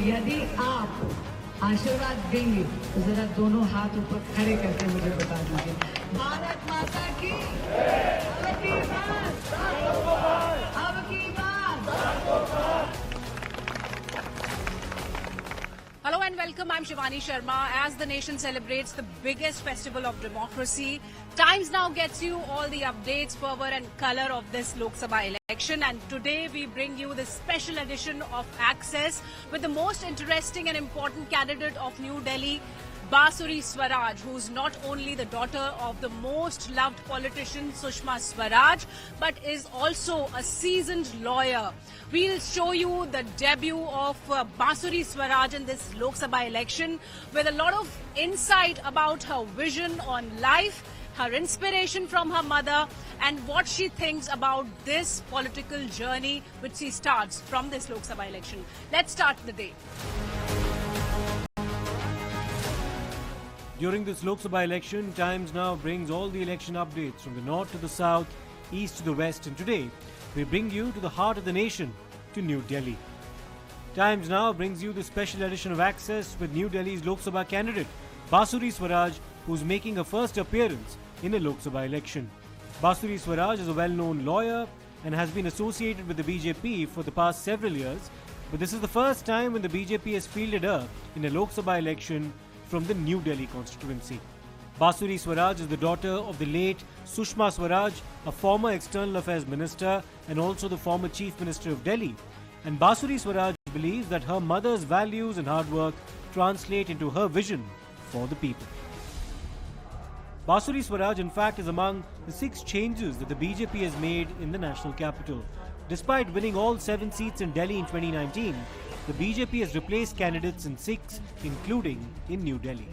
यदि आप आशीर्वाद देंगे तो जरा दोनों हाथ ऊपर खड़े करके मुझे बता दीजिए। भारत माता की अब की बात। Hello and welcome. I'm Shivani Sharma. As the nation celebrates the biggest festival of democracy, Times Now gets you all the updates, fervor and colour of this Lok Sabha election. And today we bring you this special edition of Access with the most interesting and important candidate of New Delhi, Basuri Swaraj, who's not only the daughter of the most loved politician Sushma Swaraj, but is also a seasoned lawyer. We'll show you the debut of Basuri Swaraj in this Lok Sabha election with a lot of insight about her vision on life, her inspiration from her mother, and what she thinks about this political journey which she starts from this Lok Sabha election. Let's start the day. During this Lok Sabha election, Times Now brings all the election updates from the north to the south, east to the west, and today we bring you to the heart of the nation, to New Delhi. Times Now brings you the special edition of Access with New Delhi's Lok Sabha candidate, Basuri Swaraj, who's making her first appearance in a Lok Sabha election. Basuri Swaraj is a well-known lawyer and has been associated with the BJP for the past several years, but this is the first time when the BJP has fielded her in a Lok Sabha election from the New Delhi constituency. Basuri Swaraj is the daughter of the late Sushma Swaraj, a former External Affairs Minister and also the former Chief Minister of Delhi. And Basuri Swaraj believes that her mother's values and hard work translate into her vision for the people. Basuri Swaraj, in fact, is among the 6 changes that the BJP has made in the national capital. Despite winning all 7 seats in Delhi in 2019, the BJP has replaced candidates in 6, including in New Delhi.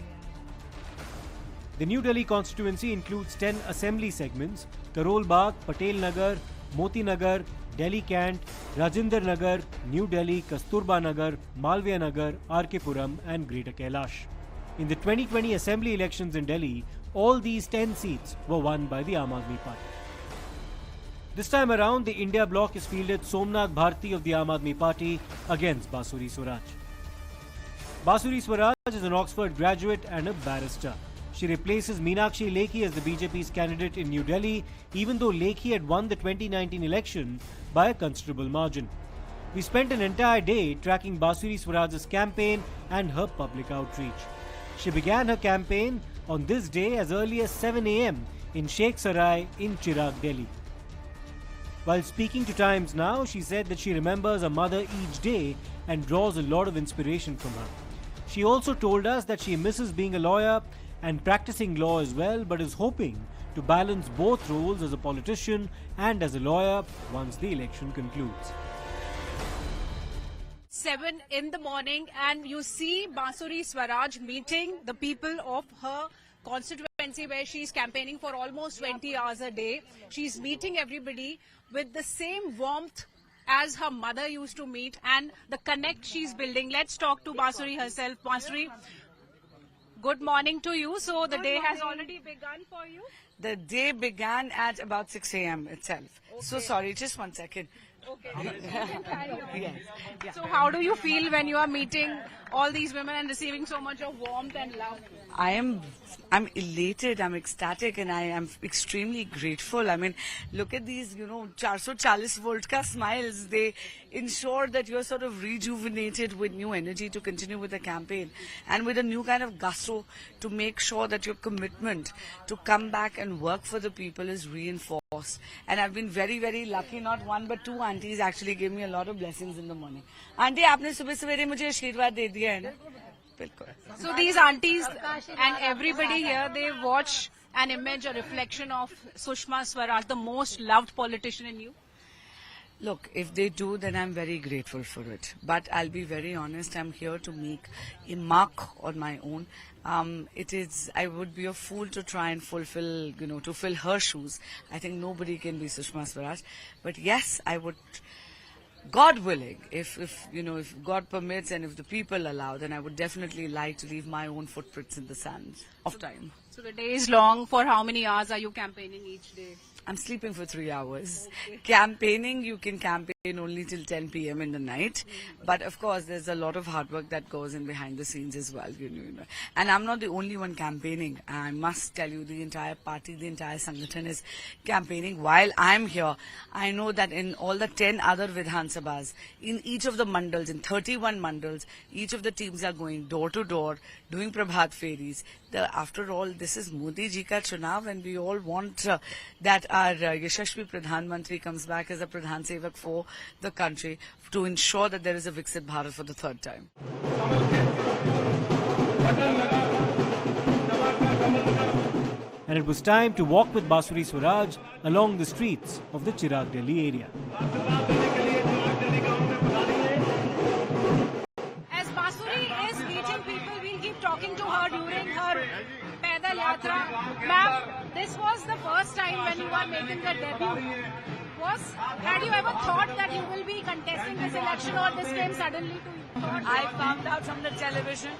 The New Delhi constituency includes 10 assembly segments: Karol Bagh, Patel Nagar, Moti Nagar, Delhi Cant, Rajinder Nagar, New Delhi, Kasturba Nagar, Malviya Nagar, RK Puram and Greater Kailash. In the 2020 assembly elections in Delhi, all these 10 seats were won by the Aam Aadmi Party. This time around, the India bloc has fielded Somnath Bharti of the Aam Aadmi Party against Basuri Swaraj. Basuri Swaraj is an Oxford graduate and a barrister. She replaces Meenakshi Lekhi as the BJP's candidate in New Delhi, even though Lekhi had won the 2019 election by a considerable margin. We spent an entire day tracking Basuri Swaraj's campaign and her public outreach. She began her campaign on this day as early as 7 a.m. in Sheikh Sarai in Chirag, Delhi. While speaking to Times Now, she said that she remembers her mother each day and draws a lot of inspiration from her. She also told us that she misses being a lawyer and practicing law as well, but is hoping to balance both roles as a politician and as a lawyer once the election concludes. 7 in the morning, and you see Basuri Swaraj meeting the people of her constituency where she's campaigning for almost 20 hours a day. She's meeting everybody with the same warmth as her mother used to meet and the connect she's building. Let's talk to Basuri herself. Basuri, good morning to you. So the day has already begun for you? The day began at about 6 a.m. itself. Okay. So sorry, just 1 second. Okay. Yes. Yeah. So how do you feel when you are meeting all these women and receiving so much of warmth and love? I'm elated, I'm ecstatic, and I am extremely grateful. I mean, look at these, 440 volt ka smiles. They ensure that you're sort of rejuvenated with new energy to continue with the campaign and with a new kind of gusto to make sure that your commitment to come back and work for the people is reinforced. And I've been very, very lucky. Not one but 2 aunties actually gave me a lot of blessings in the morning. Auntie, आपने सुबह सवेरे मुझे आशीर्वाद दे दिया है ना? So these aunties and everybody here, they watch an image, a reflection of Sushma Swaraj, the most loved politician in you? Look, if they do, then I'm very grateful for it. But I'll be very honest, I'm here to make a mark on my own. I would be a fool to try and fulfill, to fill her shoes. I think nobody can be Sushma Swaraj. But yes, I would, God willing, if God permits and if the people allow, then I would definitely like to leave my own footprints in the sands of time. So the day is long. For how many hours are you campaigning each day? I'm sleeping for 3 hours. Campaigning, you can campaign only till 10 p.m. in the night. But of course, there's a lot of hard work that goes in behind the scenes as well. You know. And I'm not the only one campaigning. I must tell you, the entire party, the entire Sangathan is campaigning. While I'm here, I know that in all the 10 other Vidhan Sabhas, in each of the mandals, in 31 mandals, each of the teams are going door to door, doing Prabhat Fairies. After all, this is Modi ji ka chunav, and we all want that our Yashasvi Pradhan Mantri comes back as a Pradhan Sevak for the country to ensure that there is a Viksit Bharat for the third time. And it was time to walk with Basuri Swaraj along the streets of the Chirag Delhi area. As Basuri is reaching people, we'll keep talking to her during her Paidal Yatra. Ma'am, this was the first time when you are making the debut. Had you ever thought that you will be contesting this election, or this came suddenly to you? I found out from the television.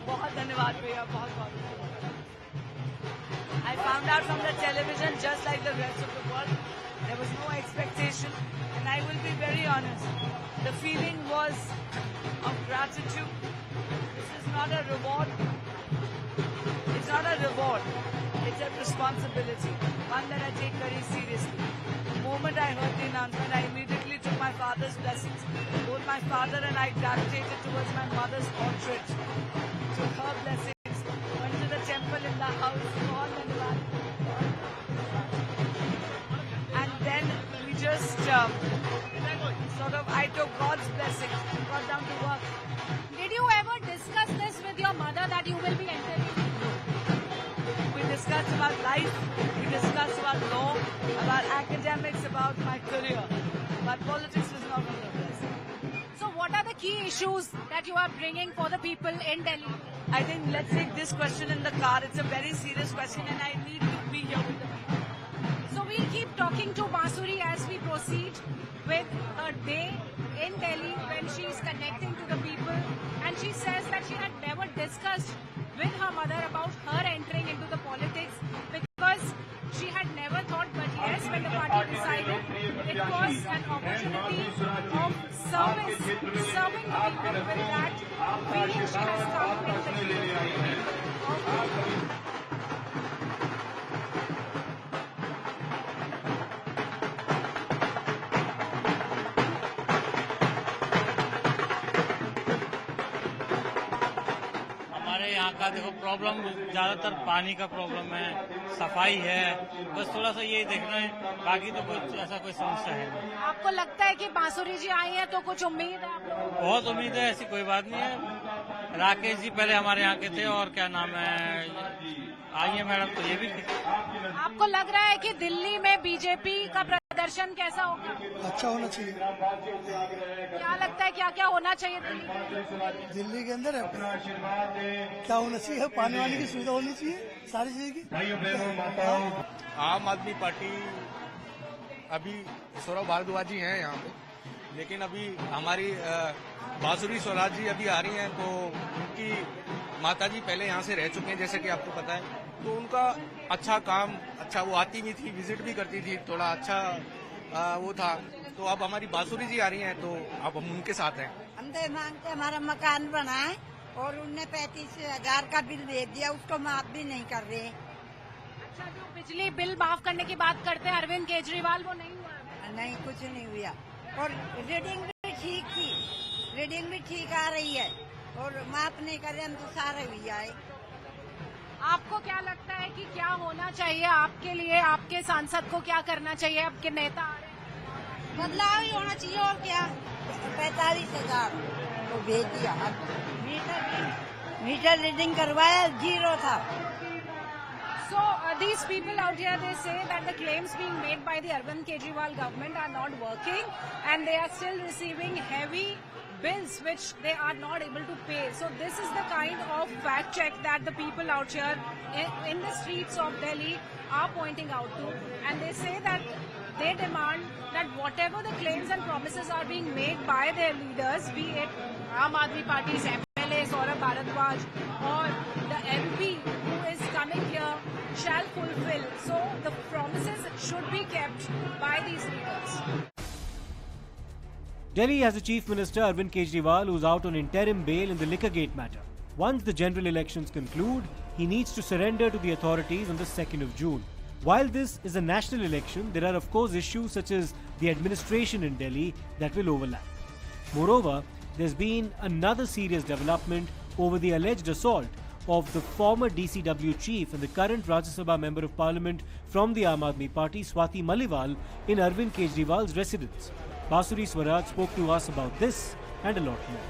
बहुत धन्यवाद भैया, बहुत बहुत. I found out from the television just like the rest of the world. There was no expectation, and I will be very honest. The feeling was of gratitude. This is not a reward. It's not a reward. It's a responsibility, one that I take very seriously. The moment I heard the announcement, I immediately took my father's blessings. Both my father and I gravitated towards my mother's portrait, took her blessings, went to the temple in the house, and then we just I took God's blessings, got down to work. Did you ever discuss this with your mother that you will be entering? We discussed about life, we discussed about law, about academics, about my career. But politics was not on the list. So what are the key issues that you are bringing for the people in Delhi? I think let's take this question in the car. It's a very serious question and I need to be here with the people. So we'll keep talking to Basuri as we proceed with her day in Delhi when she is connecting to the people, and she says that she had never discussed with her mother about her entering into the politics because she had never thought, but yes, when the party decided, it was an opportunity of service, serving the people. With that feeling, she has come into the यहाँ का देखो problem ज्यादातर पानी का problem है, सफाई है, बस थोड़ा सा यही देखना है, बाकी तो कुछ ऐसा कोई समस्या है नहीं। आपको लगता है कि बांसुरी जी आई हैं तो कुछ उम्मीद है आप लोगों को? बहुत उम्मीद है, ऐसी कोई बात नहीं है। राकेश जी पहले हमारे यहाँ के थे और क्या नाम है, आई है मैडम, तो ये भी आपको लग रहा है कि दिल्ली में बीजेपी का प्रदर्शन कैसा होगा? अच्छा होना चाहिए। क्या लगता है क्या क्या होना चाहिए दिल्ली के अंदर क्या होना चाहिए? पानी वानी की सुविधा होनी चाहिए, सारी चीज की। आम आदमी पार्टी अभी सौरभ भारद्वाज जी हैं यहाँ पे, लेकिन अभी हमारी बांसुरी स्वराज जी अभी आ रही हैं, तो उनकी माताजी पहले यहाँ से रह चुके हैं जैसे कि आपको पता है, तो उनका अच्छा काम, अच्छा वो आती भी थी, विजिट भी करती थी, थोड़ा अच्छा वो था। तो अब हमारी बांसुरी जी आ रही हैं, तो अब हम उनके साथ हैं। हम तो मांगते हमारा मकान बना है और उनने 35,000 का बिल दे दिया, उसको माफ भी नहीं कर रहे। अच्छा, जो बिजली बिल माफ करने की बात करते हैं अरविंद केजरीवाल, वो नहीं हुआ? नहीं, कुछ नहीं हुआ। और रीडिंग भी ठीक थी, रीडिंग भी ठीक आ रही है और माफ नहीं कर रहे, हम तो सारे हुई आए। आपको क्या लगता है कि क्या होना चाहिए आपके लिए? आपके सांसद को क्या करना चाहिए? आपके नेता आ रहे हैं, बदलाव ही होना चाहिए और क्या। 45,000 तो भेज दिया, मीटर रीडिंग करवाया, 0 था। So these people out here, they say that the claims being made by the Arvind Kejriwal government are not working and they are still receiving heavy bills which they are not able to pay. So this is the kind of fact check that the people out here in the streets of Delhi are pointing out to, and they say that they demand that whatever the claims and promises are being made by their leaders, be it Aam Aadmi Party's MLA Saurabh Bharadwaj or the MP who is coming here shall fulfill. So the promises should be kept by these leaders. Delhi has a Chief Minister Arvind Kejriwal who's out on interim bail in the Liquorgate matter. Once the general elections conclude, he needs to surrender to the authorities on the 2nd of June. While this is a national election, there are of course issues such as the administration in Delhi that will overlap. Moreover, there's been another serious development over the alleged assault of the former DCW chief and the current Rajya Sabha member of parliament from the Aam Aadmi Party, Swati Maliwal, in Arvind Kejriwal's residence. Basuri Swaraj spoke to us about this and a lot more.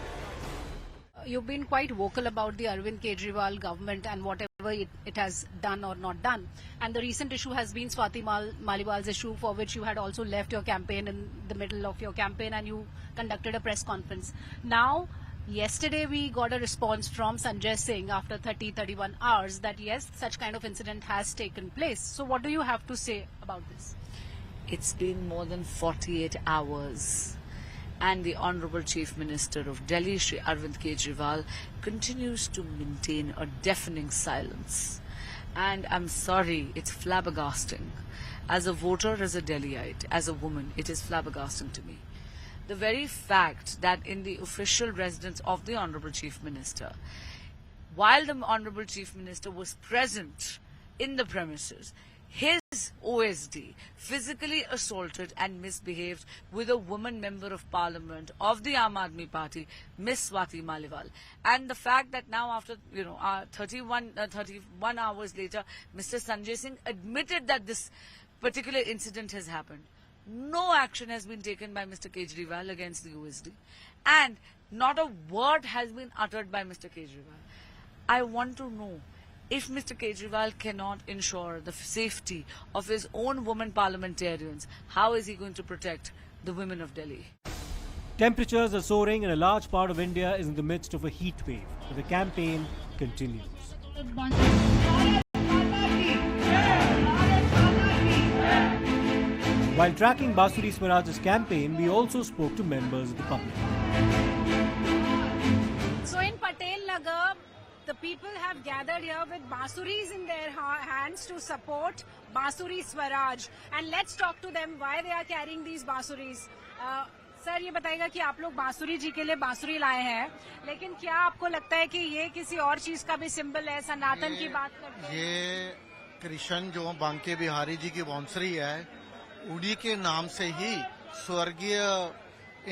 You've been quite vocal about the Arvind Kejriwal government and whatever it has done or not done. And the recent issue has been Swati Maliwal's issue, for which you had also left your campaign in the middle of your campaign and you conducted a press conference. Now, yesterday we got a response from Sanjay Singh after 31 hours that yes, such kind of incident has taken place. So what do you have to say about this? It's been more than 48 hours and the Honourable Chief Minister of Delhi, Shri Arvind Kejriwal, continues to maintain a deafening silence. And I'm sorry, it's flabbergasting. As a voter, as a Delhiite, as a woman, it is flabbergasting to me. The very fact that in the official residence of the Honourable Chief Minister, while the Honourable Chief Minister was present in the premises, his OSD physically assaulted and misbehaved with a woman member of parliament of the Aam Aadmi Party, Miss Swati Maliwal. And the fact that now after 31 hours later, Mr. Sanjay Singh admitted that this particular incident has happened. No action has been taken by Mr. Kejriwal against the OSD. And not a word has been uttered by Mr. Kejriwal. I want to know, if Mr. Kejriwal cannot ensure the safety of his own women parliamentarians, how is he going to protect the women of Delhi? Temperatures are soaring and a large part of India is in the midst of a heat wave. But the campaign continues. While tracking Basuri Swaraj's campaign, we also spoke to members of the public. So in Patel Nagar, the people have gathered here with basuris in their hands to support Basuri Swaraj. And let's talk to them why they are carrying these basuris. Sir ये बताइएगा कि आप लोग बांसुरी जी के लिए बांसुरी लाए हैं, लेकिन क्या आपको लगता है कि ये किसी और चीज का भी सिंबल है, सनातन की बात करते हैं? ये कृष्ण जो बांके बिहारी जी की बांसुरी है, उन्हीं के नाम से ही स्वर्गीय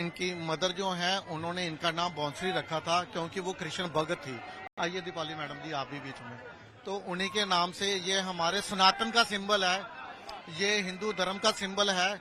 इनकी मदर जो हैं उन्होंने इनका नाम बांसुरी रखा था, क्योंकि वो कृष्ण भगत थी. आइए दीपाली मैडम जी आप भी बीच में. तो उन्हीं के नाम से ये हमारे सनातन का सिंबल है, ये हिंदू धर्म का सिंबल है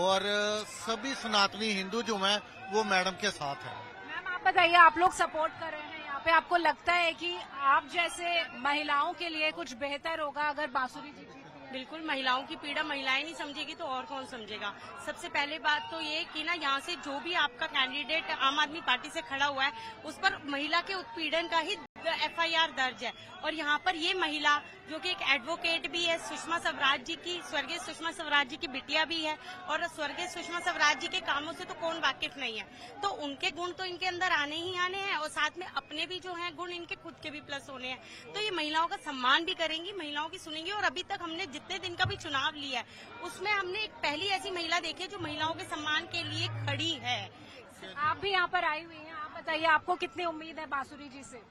और सभी सनातनी हिंदू जो हैं वो मैडम के साथ हैं. मैम आप बताइए, आप लोग सपोर्ट कर रहे हैं यहाँ पे, आपको लगता है कि आप जैसे महिलाओं के लिए कुछ बेहतर होगा अगर बांसुरी जी? बिल्कुल, महिलाओं की पीड़ा महिलाएं नहीं समझेगी तो और कौन समझेगा. सबसे पहले बात तो ये कि ना यहाँ से जो भी आपका कैंडिडेट आम आदमी पार्टी से खड़ा हुआ है उस पर महिला के उत्पीड़न का ही FIR दर्ज है. और यहाँ पर ये महिला जो कि एक एडवोकेट भी है, सुषमा स्वराज जी की, स्वर्गीय सुषमा स्वराज जी की बिटिया भी है, और स्वर्गीय सुषमा स्वराज जी के कामों से तो कौन वाकिफ नहीं है. तो उनके गुण तो इनके अंदर आने ही आने हैं और साथ में अपने भी जो हैं गुण इनके खुद के भी प्लस होने हैं. तो ये महिलाओं का सम्मान भी करेंगी, महिलाओं की सुनेंगी. और अभी तक हमने जितने दिन का भी चुनाव लिया है उसमें हमने एक पहली ऐसी महिला देखी है जो महिलाओं के सम्मान के लिए खड़ी है. आप भी यहाँ पर आई हुई हैं, आप बताइए आपको कितनी उम्मीद है बांसुरी जी से?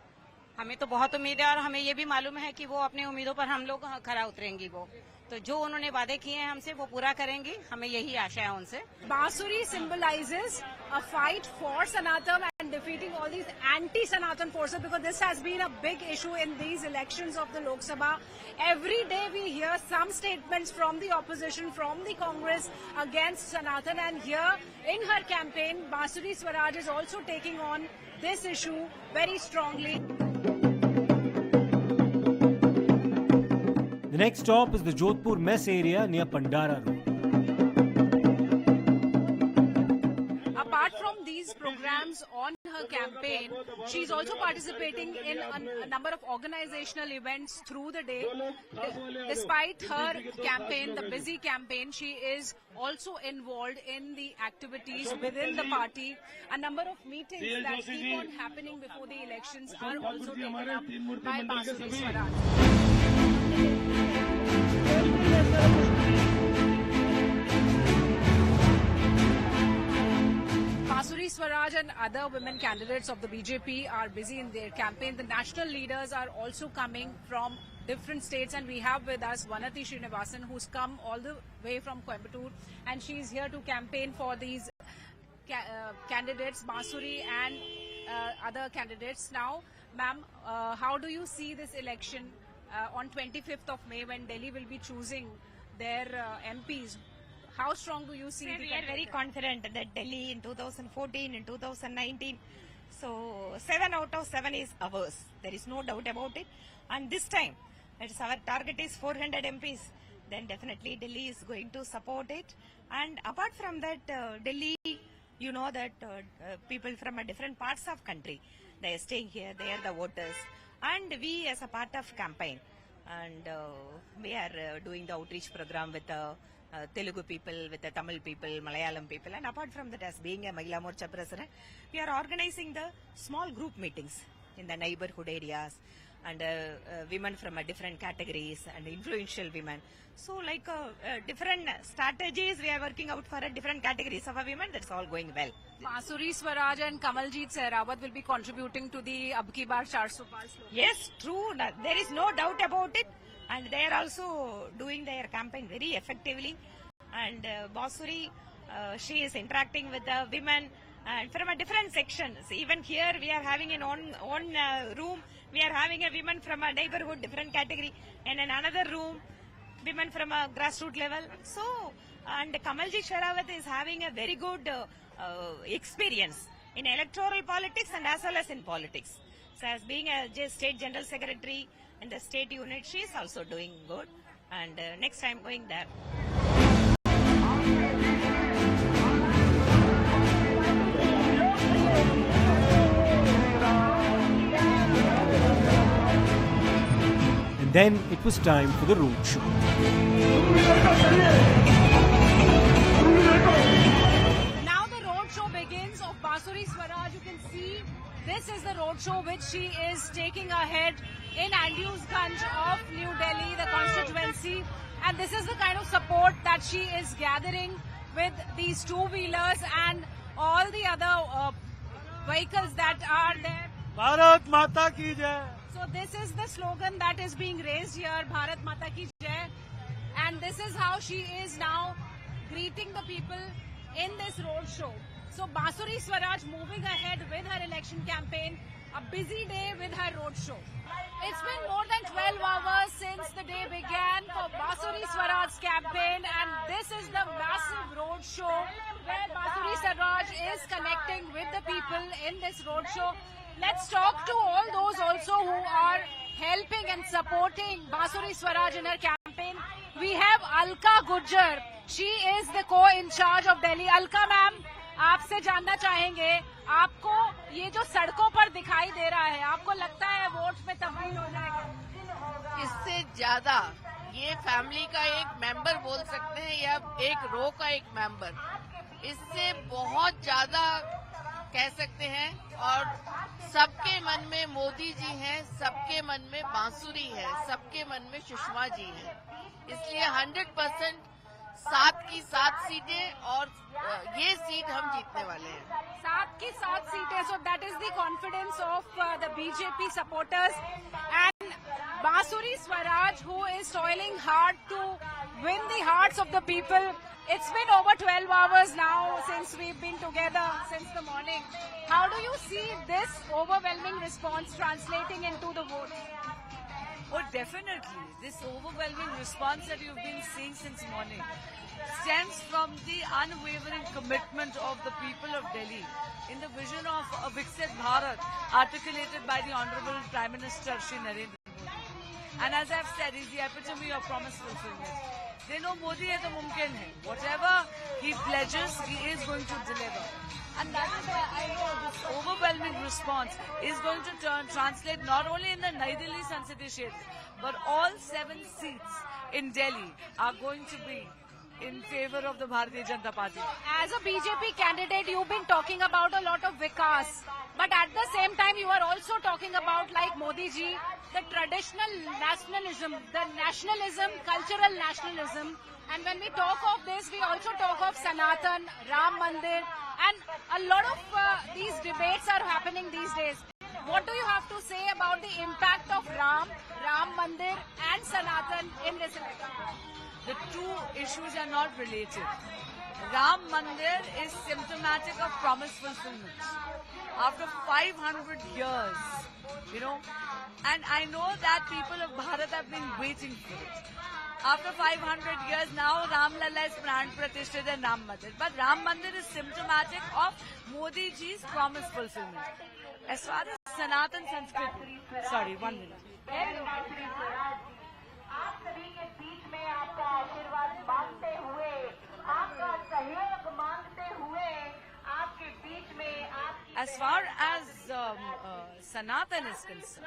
हमें तो बहुत उम्मीद है और हमें ये भी मालूम है कि वो अपनी उम्मीदों पर हम लोग खरा उतरेंगी. वो तो जो उन्होंने वादे किए हैं हमसे वो पूरा करेंगी, हमें यही आशा है उनसे. Basuri symbolizes a fight for Sanatan and defeating all these anti-Sanatan forces, because this has been a big issue in these elections of the Lok Sabha. Every day we hear some statements from the opposition, from the Congress against Sanatan, and here in her campaign, Basuri Swaraj is also taking on this issue very strongly. The next stop is the Jodhpur Mess area near Pandara Road. Apart from these programs on her campaign, she is also participating in a number of organizational events through the day. Despite her campaign, the busy campaign, she is also involved in the activities within the party. A number of meetings that keep on happening before the elections are also taken up by Basuri Swaraj. Masuri Swaraj and other women candidates of the BJP are busy in their campaign. The national leaders are also coming from different states, and we have with us Vanati Srinivasan, who's come all the way from Coimbatore, and she's here to campaign for these candidates, Masuri and other candidates. Now, ma'am, how do you see this election on 25th of May when Delhi will be choosing their MPs? How strong do you see? We are very confident that Delhi in 2014, in 2019, so 7 out of 7 is ours. There is no doubt about it. And this time, it's our target is 400 MPs. Then definitely Delhi is going to support it. And apart from that, Delhi, you know that people from different parts of country, they are staying here. They are the voters. And we, as a part of campaign, and we are doing the outreach program with Telugu people, with the Tamil people, Malayalam people, and apart from that, as being a Mahila Morcha president, we are organizing the small group meetings in the neighborhood areas, and women from different categories and influential women. So like different strategies we are working out for different categories of women. That's all going well. Masuri Swaraj and Kamaljeet Sehrawat will be contributing to the Ab Ki Baar 400 Par slogan. Yes, true. There is no doubt about it. And they are also doing their campaign very effectively. And Masuri, she is interacting with the women and from a different sections. Even here we are having an own room. We are having a women from a neighborhood, different category. And in another room, women from a grassroots level. So, and Kamaljeet Sehrawat is having a very good experience in electoral politics and as well as in politics. So as being a state general secretary in the state unit, she is also doing good. And next time going there. And then it was time for the roadshow. Now the roadshow begins of Masuri Swaraj. You can see this is the roadshow which she is taking ahead in Andewsganj of New Delhi, the constituency. And this is the kind of support that she is gathering with these two-wheelers and all the other vehicles that are there. Bharat Mata Ki Jai. So this is the slogan that is being raised here, Bharat Mata Ki Jai. And this is how she is now greeting the people in this roadshow. So Masuri Swaraj moving ahead with her election campaign, a busy day with her roadshow. It's been more than 12 hours since the day began for Masuri Swaraj's campaign, and this is the massive roadshow where Masuri Swaraj is connecting with the people in this roadshow. Let's talk to all those also who are helping and supporting Masuri Swaraj in her campaign. We have Alka Gujjar. She is the co-in charge of Delhi. Alka ma'am, आपसे जानना चाहेंगे, आपको ये जो सड़कों पर दिखाई दे रहा है, आपको लगता है वोट में तब्दील हो जाएगा? इससे ज्यादा ये फैमिली का एक मेंबर बोल सकते हैं या एक रो का एक मेंबर, इससे बहुत ज्यादा कह सकते हैं. और सबके मन में मोदी जी हैं, सबके मन में बांसुरी है, सबके मन में सुषमा जी है. इसलिए 100% 7 की 7 सीटें और ये सीट हम जीतने वाले हैं. 7 की 7 सीटें. So that is the confidence of the BJP supporters and Masuri Swaraj, who is toiling hard to win the hearts of the people. It's been over 12 hours now since we've been together since the morning. How do you see this overwhelming response translating into the vote? Oh, definitely. This overwhelming response that you've been seeing since morning stems from the unwavering commitment of the people of Delhi in the vision of a Viksit Bharat articulated by the Honorable Prime Minister Shri Narendra Modi. And as I've said, he's the epitome of promise fulfillment. They know Modi hai to mumkin hai. Whatever he pledges, he is going to deliver. And that is why I know this overwhelming response is going to translate not only in the Nai Delhi Sansadi Kshetra, but all 7 seats in Delhi are going to be in favor of the Bharatiya Janata Party. As a BJP candidate, you've been talking about a lot of Vikas. But at the same time, you are also talking about, like Modi ji, the traditional nationalism, the nationalism, cultural nationalism. And when we talk of this, we also talk of Sanatan, Ram Mandir, and a lot of these debates are happening these days. What do you have to say about the impact of Ram Mandir and Sanatan in this election? The two issues are not related. Ram Mandir is symptomatic of promise fulfillment. After 500 years, and I know that people of Bharat have been waiting for it. After 500 years now, Ram Lalla is Pran Pratishtha and Ram Mandir. But Ram Mandir is symptomatic of Modi ji's promise fulfillment. As far as Sanatan Sanskrit, sorry, 1 minute. As far as Sanatan is concerned,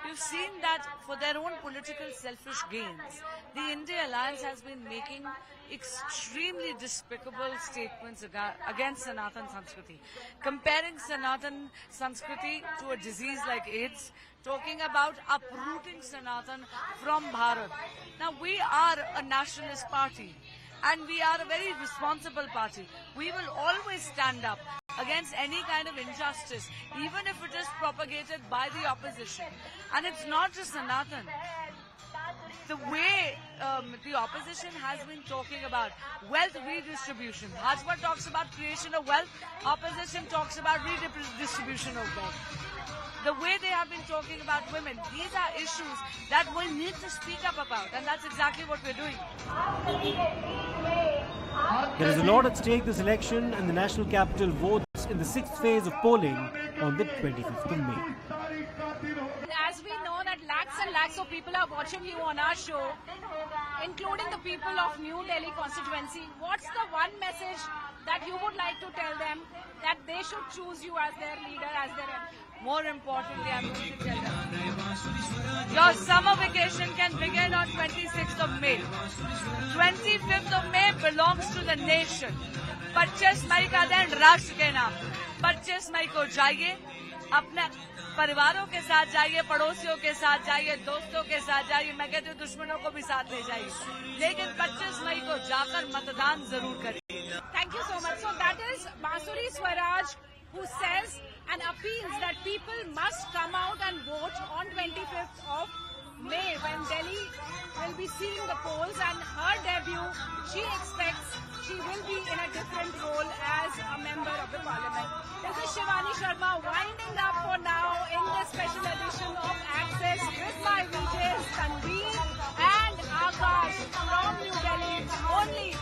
you've seen that for their own political selfish gains, the India Alliance has been making extremely despicable statements against Sanatan Sanskriti, comparing Sanatan Sanskriti to a disease like AIDS, talking about uprooting Sanatan from Bharat. Now, we are a nationalist party and we are a very responsible party. We will always stand up against any kind of injustice, even if it is propagated by the opposition. And it's not just Sanatan. The way the opposition has been talking about wealth redistribution. Bhajpa talks about creation of wealth. Opposition talks about redistribution of wealth. The way they have been talking about women, these are issues that we need to speak up about, and that's exactly what we're doing. There is a lot at stake this election, and the national capital votes in the 6th phase of polling on the 25th of May. As we know that lakhs and lakhs of people are watching you on our show, including the people of New Delhi constituency, what's the one message that you would like to tell them that they should choose you as their leader, as their MP? More importantly, I'm going to tell them, your summer vacation can begin on 26th of May. 25th of May belongs to the nation. 25 मई का दिन राष्ट्र के नाम. 25 मई को जाइए, अपने परिवारों के साथ जाइए, पड़ोसियों के साथ जाइए, दोस्तों के साथ जाइए, मैं कहती हूँ दुश्मनों को भी साथ ले जाइए, लेकिन 25 मई को जाकर मतदान जरूर करिए. Thank you so much. So that is Basuri Swaraj, who says and appeals that people must come out and vote on 25th of May when Delhi will be seeing the polls, and her debut, she expects she will be in a different role as a member of the parliament. This is Shivani Sharma winding up for now in this special edition of Access with my VJs Tanveer and Akash from New Delhi, only